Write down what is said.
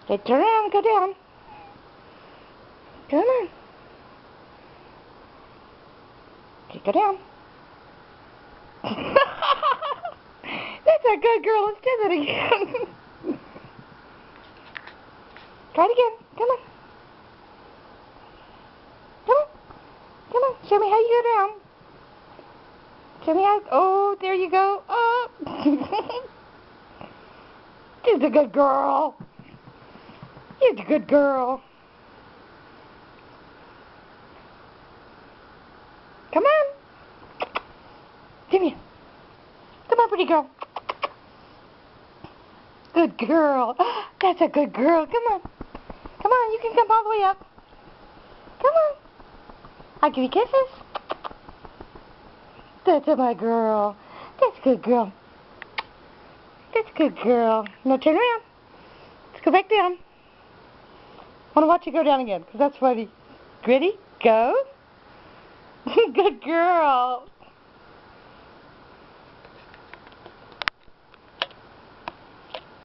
Okay, turn around, go down. Come on. Okay, go down. That's a good girl. Let's do that again. Try it again. Come on. Come on. Come on. Show me how you go down. Show me how. Oh, there you go. Oh. She's a good girl. She's a good girl. Come on. Jimmy. Come on, pretty girl. Good girl. That's a good girl. Come on. Come on, you can come all the way up. Come on. I'll give you kisses. That's my girl. That's a good girl. That's a good girl. Now turn around. Let's go back down. I want to watch you go down again, because that's funny. Ready? Go. Good girl.